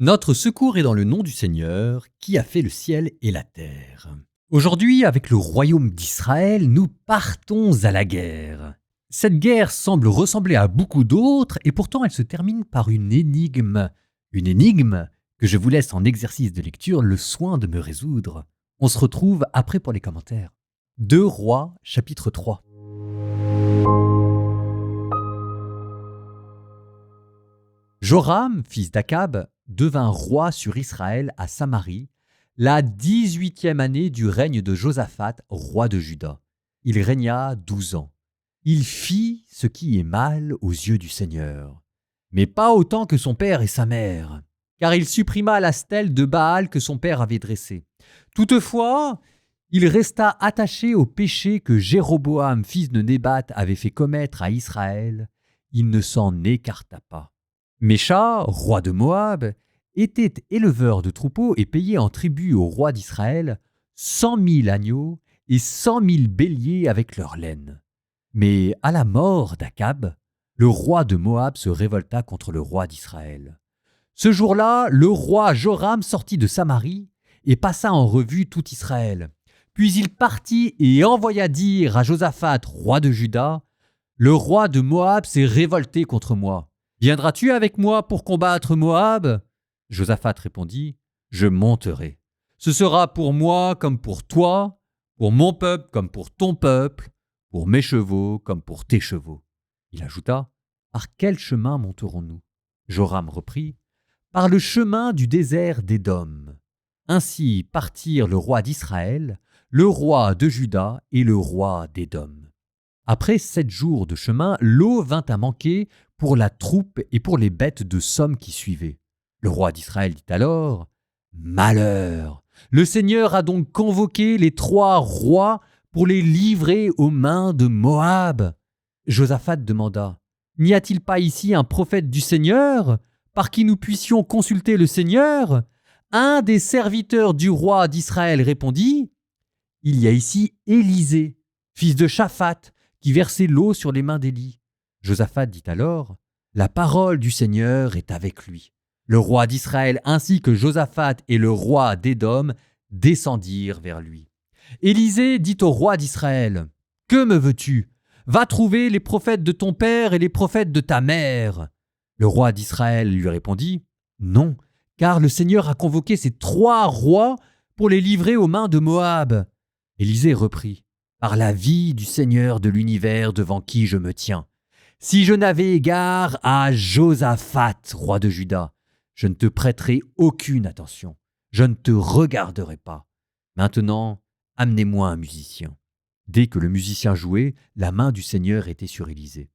Notre secours est dans le nom du Seigneur, qui a fait le ciel et la terre. Aujourd'hui, avec le royaume d'Israël, nous partons à la guerre. Cette guerre semble ressembler à beaucoup d'autres, et pourtant elle se termine par une énigme. Une énigme que je vous laisse en exercice de lecture le soin de me résoudre. On se retrouve après pour les commentaires. 2 Rois, chapitre 3. Joram, fils d'Akab, devint roi sur Israël à Samarie, la 18e année du règne de Josaphat, roi de Juda. Il régna 12 ans. Il fit ce qui est mal aux yeux du Seigneur, mais pas autant que son père et sa mère, car il supprima la stèle de Baal que son père avait dressée. Toutefois, il resta attaché au péché que Jéroboam, fils de Nébat, avait fait commettre à Israël. Il ne s'en écarta pas. Mécha, roi de Moab, était éleveur de troupeaux et payait en tribut au roi d'Israël 100 000 agneaux et 100 000 béliers avec leur laine. Mais à la mort d'Akab, le roi de Moab se révolta contre le roi d'Israël. Ce jour-là, le roi Joram sortit de Samarie et passa en revue tout Israël. Puis il partit et envoya dire à Josaphat, roi de Juda, « Le roi de Moab s'est révolté contre moi. Viendras-tu avec moi pour combattre Moab ?» Josaphat répondit, « Je monterai. Ce sera pour moi comme pour toi, pour mon peuple comme pour ton peuple, pour mes chevaux comme pour tes chevaux. » Il ajouta, « Par quel chemin monterons-nous » Joram reprit, « Par le chemin du désert d'Édom. » Ainsi partirent le roi d'Israël, le roi de Juda et le roi d'Édom. Après 7 jours de chemin, l'eau vint à manquer pour la troupe et pour les bêtes de somme qui suivaient. Le roi d'Israël dit alors, « Malheur! Le Seigneur a donc convoqué les 3 rois pour les livrer aux mains de Moab. » Josaphat demanda, « N'y a-t-il pas ici un prophète du Seigneur, par qui nous puissions consulter le Seigneur ?» Un des serviteurs du roi d'Israël répondit, « Il y a ici Élisée, fils de Shaphat, qui versait l'eau sur les mains d'Élie. » Josaphat dit alors, « La parole du Seigneur est avec lui. » Le roi d'Israël ainsi que Josaphat et le roi d'Édom descendirent vers lui. Élisée dit au roi d'Israël, « Que me veux-tu ? Va trouver les prophètes de ton père et les prophètes de ta mère. » Le roi d'Israël lui répondit, « Non, car le Seigneur a convoqué ces 3 rois pour les livrer aux mains de Moab. » Élisée reprit, « Par la vie du Seigneur de l'univers devant qui je me tiens, si je n'avais égard à Josaphat, roi de Juda, je ne te prêterai aucune attention, je ne te regarderai pas. Maintenant, amenez-moi un musicien. » Dès que le musicien jouait, la main du Seigneur était sur Élisée.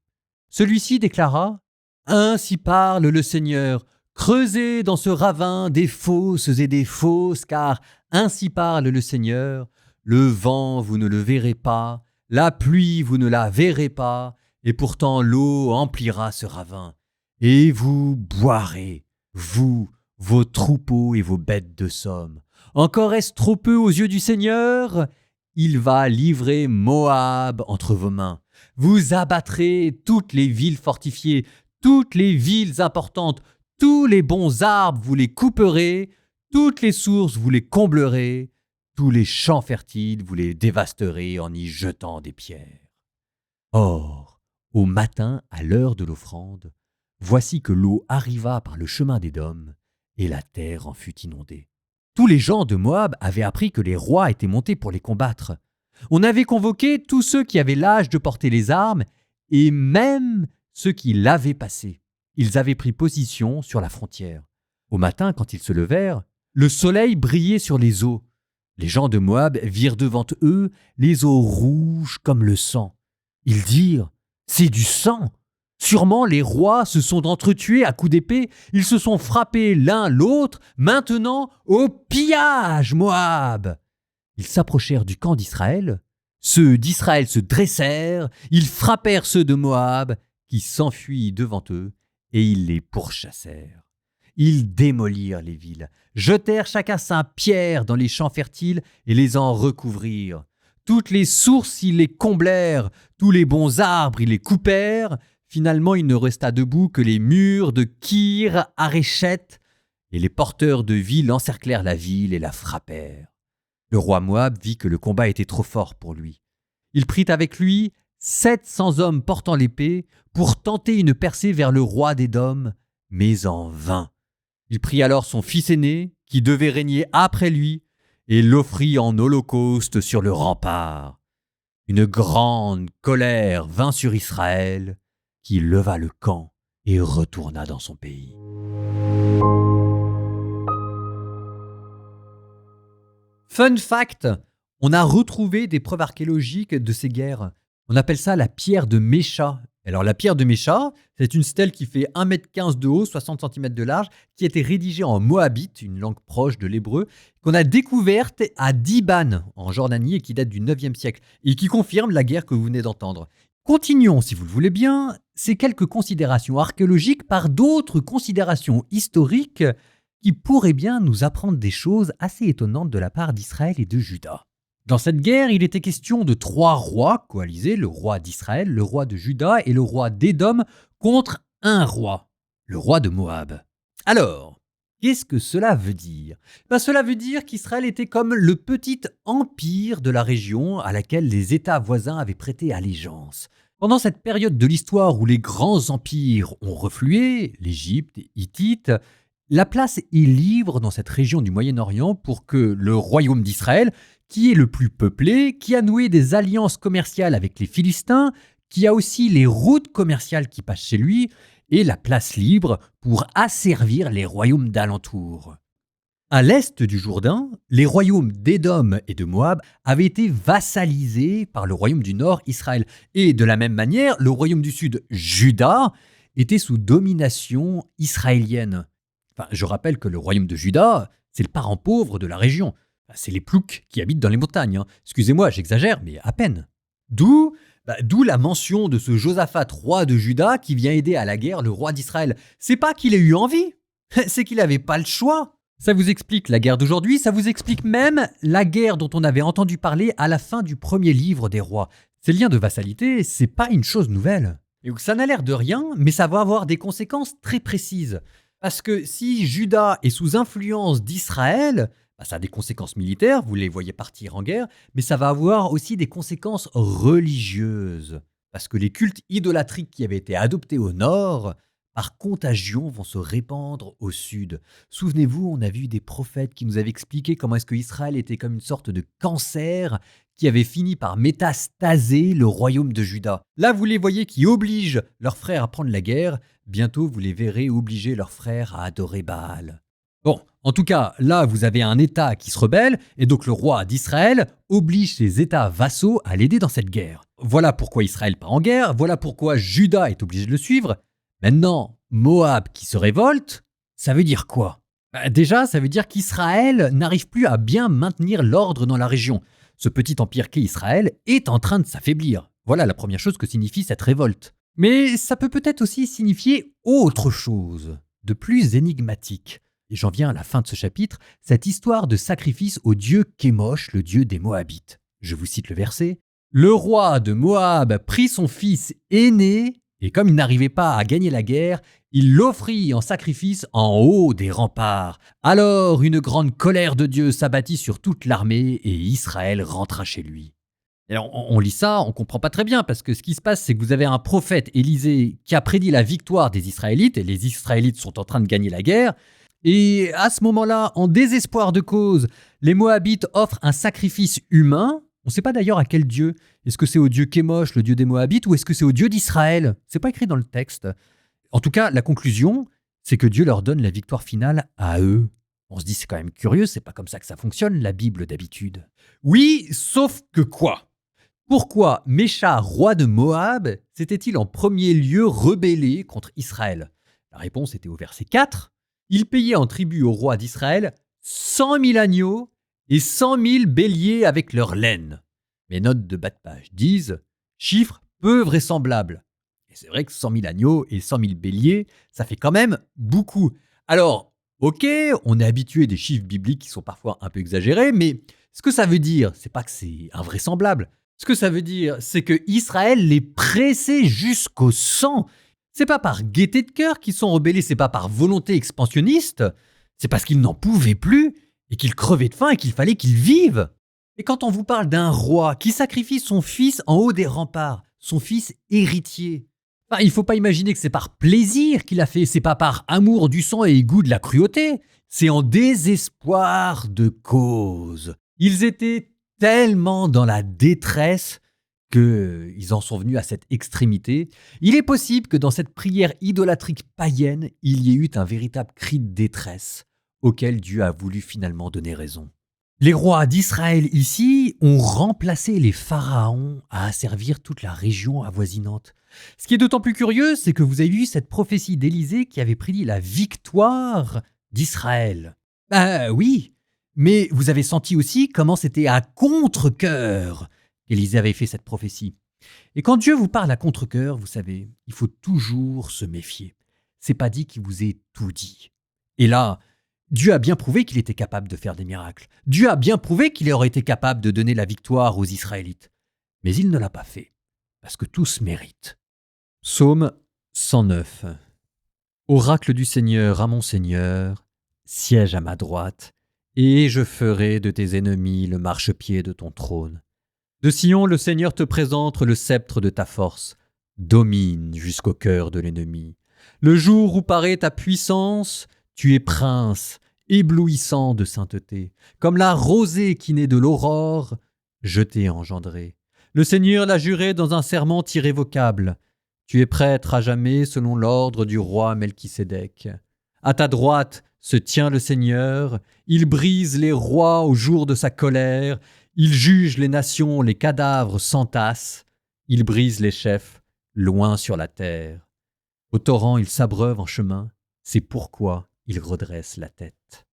Celui-ci déclara, « Ainsi parle le Seigneur, creusez dans ce ravin des fosses et des fosses, car ainsi parle le Seigneur, le vent vous ne le verrez pas, la pluie vous ne la verrez pas, et pourtant l'eau emplira ce ravin. Et vous boirez, vous, vos troupeaux et vos bêtes de somme. Encore est-ce trop peu aux yeux du Seigneur ? Il va livrer Moab entre vos mains. Vous abattrez toutes les villes fortifiées, toutes les villes importantes, tous les bons arbres vous les couperez, toutes les sources vous les comblerez, tous les champs fertiles vous les dévasterez en y jetant des pierres. Or, au matin, à l'heure de l'offrande, voici que l'eau arriva par le chemin d'Édom, et la terre en fut inondée. Tous les gens de Moab avaient appris que les rois étaient montés pour les combattre. On avait convoqué tous ceux qui avaient l'âge de porter les armes, et même ceux qui l'avaient passé. Ils avaient pris position sur la frontière. Au matin, quand ils se levèrent, le soleil brillait sur les eaux. Les gens de Moab virent devant eux les eaux rouges comme le sang. Ils dirent, « C'est du sang ! Sûrement les rois se sont entretués à coups d'épée, ils se sont frappés l'un l'autre, maintenant au pillage, Moab !» Ils s'approchèrent du camp d'Israël. Ceux d'Israël se dressèrent, ils frappèrent ceux de Moab, qui s'enfuient devant eux, et ils les pourchassèrent. Ils démolirent les villes, jetèrent chacun sa pierre dans les champs fertiles et les en recouvrirent. Toutes les sources, ils les comblèrent, tous les bons arbres, ils les coupèrent. Finalement, il ne resta debout que les murs de Kir Haréchet et les porteurs de ville encerclèrent la ville et la frappèrent. Le roi Moab vit que le combat était trop fort pour lui. Il prit avec lui 700 hommes portant l'épée pour tenter une percée vers le roi d'Édom, mais en vain. Il prit alors son fils aîné, qui devait régner après lui, et l'offrit en holocauste sur le rempart. Une grande colère vint sur Israël, qui leva le camp et retourna dans son pays. Fun fact, on a retrouvé des preuves archéologiques de ces guerres. On appelle ça la pierre de Mécha. Alors la pierre de Mécha, c'est une stèle qui fait 1,15 m de haut, 60 cm de large, qui a été rédigée en moabite, une langue proche de l'hébreu, qu'on a découverte à Diban, en Jordanie, et qui date du 9e siècle, et qui confirme la guerre que vous venez d'entendre. Continuons, si vous le voulez bien, ces quelques considérations archéologiques par d'autres considérations historiques qui pourraient bien nous apprendre des choses assez étonnantes de la part d'Israël et de Juda. Dans cette guerre, il était question de 3 rois coalisés, le roi d'Israël, le roi de Juda et le roi d'Édom, contre un roi, le roi de Moab. Alors, qu'est-ce que cela veut dire ? Cela veut dire qu'Israël était comme le petit empire de la région à laquelle les États voisins avaient prêté allégeance. Pendant cette période de l'histoire où les grands empires ont reflué, l'Égypte, les Hittites, la place est libre dans cette région du Moyen-Orient pour que le royaume d'Israël, qui est le plus peuplé, qui a noué des alliances commerciales avec les Philistins, qui a aussi les routes commerciales qui passent chez lui, et la place libre pour asservir les royaumes d'alentour. À l'est du Jourdain, les royaumes d'Édom et de Moab avaient été vassalisés par le royaume du nord, Israël. Et de la même manière, le royaume du sud, Juda, était sous domination israélienne. Je rappelle que le royaume de Juda, c'est le parent pauvre de la région. C'est les ploucs qui habitent dans les montagnes. Excusez-moi, j'exagère, mais à peine. D'où la mention de ce Josaphat, roi de Juda, qui vient aider à la guerre le roi d'Israël. C'est pas qu'il ait eu envie, c'est qu'il n'avait pas le choix. Ça vous explique la guerre d'aujourd'hui, ça vous explique même la guerre dont on avait entendu parler à la fin du premier livre des rois. Ces liens de vassalité, c'est pas une chose nouvelle. Et ça n'a l'air de rien, mais ça va avoir des conséquences très précises. Parce que si Juda est sous influence d'Israël, ça a des conséquences militaires, vous les voyez partir en guerre, mais ça va avoir aussi des conséquences religieuses. Parce que les cultes idolâtriques qui avaient été adoptés au nord, par contagion, vont se répandre au sud. Souvenez-vous, on a vu des prophètes qui nous avaient expliqué comment est-ce que Israël était comme une sorte de cancer qui avait fini par métastaser le royaume de Juda. Là, vous les voyez qui obligent leurs frères à prendre la guerre. Bientôt, vous les verrez obliger leurs frères à adorer Baal. Bon, en tout cas, là, vous avez un État qui se rebelle, et donc le roi d'Israël oblige ses États vassaux à l'aider dans cette guerre. Voilà pourquoi Israël part en guerre, voilà pourquoi Juda est obligé de le suivre. Maintenant, Moab qui se révolte, ça veut dire quoi ? Déjà, ça veut dire qu'Israël n'arrive plus à bien maintenir l'ordre dans la région. Ce petit empire qu'est Israël est en train de s'affaiblir. Voilà la première chose que signifie cette révolte. Mais ça peut peut-être aussi signifier autre chose, de plus énigmatique. Et j'en viens à la fin de ce chapitre, cette histoire de sacrifice au dieu Kémosh, le dieu des Moabites. Je vous cite le verset. « Le roi de Moab prit son fils aîné, et comme il n'arrivait pas à gagner la guerre, il l'offrit en sacrifice en haut des remparts. Alors une grande colère de Dieu s'abattit sur toute l'armée, et Israël rentra chez lui. » Alors, on lit ça, on comprend pas très bien, parce que ce qui se passe, c'est que vous avez un prophète, Élisée, qui a prédit la victoire des Israélites, et les Israélites sont en train de gagner la guerre. Et à ce moment-là, en désespoir de cause, les Moabites offrent un sacrifice humain. On ne sait pas d'ailleurs à quel dieu. Est-ce que c'est au dieu Kémosh, le dieu des Moabites, ou est-ce que c'est au dieu d'Israël ? C'est pas écrit dans le texte. En tout cas, la conclusion, c'est que Dieu leur donne la victoire finale à eux. On se dit, c'est quand même curieux, c'est pas comme ça que ça fonctionne, la Bible d'habitude. Oui, sauf que quoi ? Pourquoi Mécha, roi de Moab, s'était-il en premier lieu rebellé contre Israël ? La réponse était au verset 4. Il payait en tribut au roi d'Israël 100 000 agneaux et 100 000 béliers avec leur laine. Mes notes de bas de page disent « chiffre peu vraisemblable ». Et c'est vrai que 100 000 agneaux et 100 000 béliers, ça fait quand même beaucoup. Alors, ok, on est habitué des chiffres bibliques qui sont parfois un peu exagérés, mais ce que ça veut dire, c'est pas que c'est invraisemblable. Ce que ça veut dire, c'est que Israël les pressait jusqu'au sang. C'est pas par gaieté de cœur qu'ils sont rebellés, c'est pas par volonté expansionniste, C'est parce qu'ils n'en pouvaient plus et qu'ils crevaient de faim et qu'il fallait qu'ils vivent. Et quand on vous parle d'un roi qui sacrifie son fils en haut des remparts, son fils héritier, il ne faut pas imaginer que c'est par plaisir qu'il a fait, c'est pas par amour du sang et goût de la cruauté, c'est en désespoir de cause. Ils étaient tellement dans la détresse qu'ils en sont venus à cette extrémité. Il est possible que dans cette prière idolâtrique païenne, il y ait eu un véritable cri de détresse auquel Dieu a voulu finalement donner raison. Les rois d'Israël ici ont remplacé les pharaons à asservir toute la région avoisinante. Ce qui est d'autant plus curieux, c'est que vous avez vu cette prophétie d'Élisée qui avait prédit la victoire d'Israël. Oui, mais vous avez senti aussi comment c'était à contre-cœur qu'Élisée avait fait cette prophétie. Et quand Dieu vous parle à contre-cœur, vous savez, il faut toujours se méfier. C'est pas dit qu'il vous ait tout dit. Et là, Dieu a bien prouvé qu'il était capable de faire des miracles. Dieu a bien prouvé qu'il aurait été capable de donner la victoire aux Israélites. Mais il ne l'a pas fait, parce que tous méritent. Psaume 109. Oracle du Seigneur à mon Seigneur, siège à ma droite, et je ferai de tes ennemis le marchepied de ton trône. De Sion, le Seigneur te présente le sceptre de ta force, domine jusqu'au cœur de l'ennemi. Le jour où paraît ta puissance, tu es prince, éblouissant de sainteté. Comme la rosée qui naît de l'aurore, je t'ai engendré. Le Seigneur l'a juré dans un serment irrévocable. Tu es prêtre à jamais selon l'ordre du roi Melchisédek. À ta droite se tient le Seigneur, il brise les rois au jour de sa colère, il juge les nations, les cadavres s'entassent, il brise les chefs, loin sur la terre. Au torrent il s'abreuve en chemin, c'est pourquoi il redresse la tête.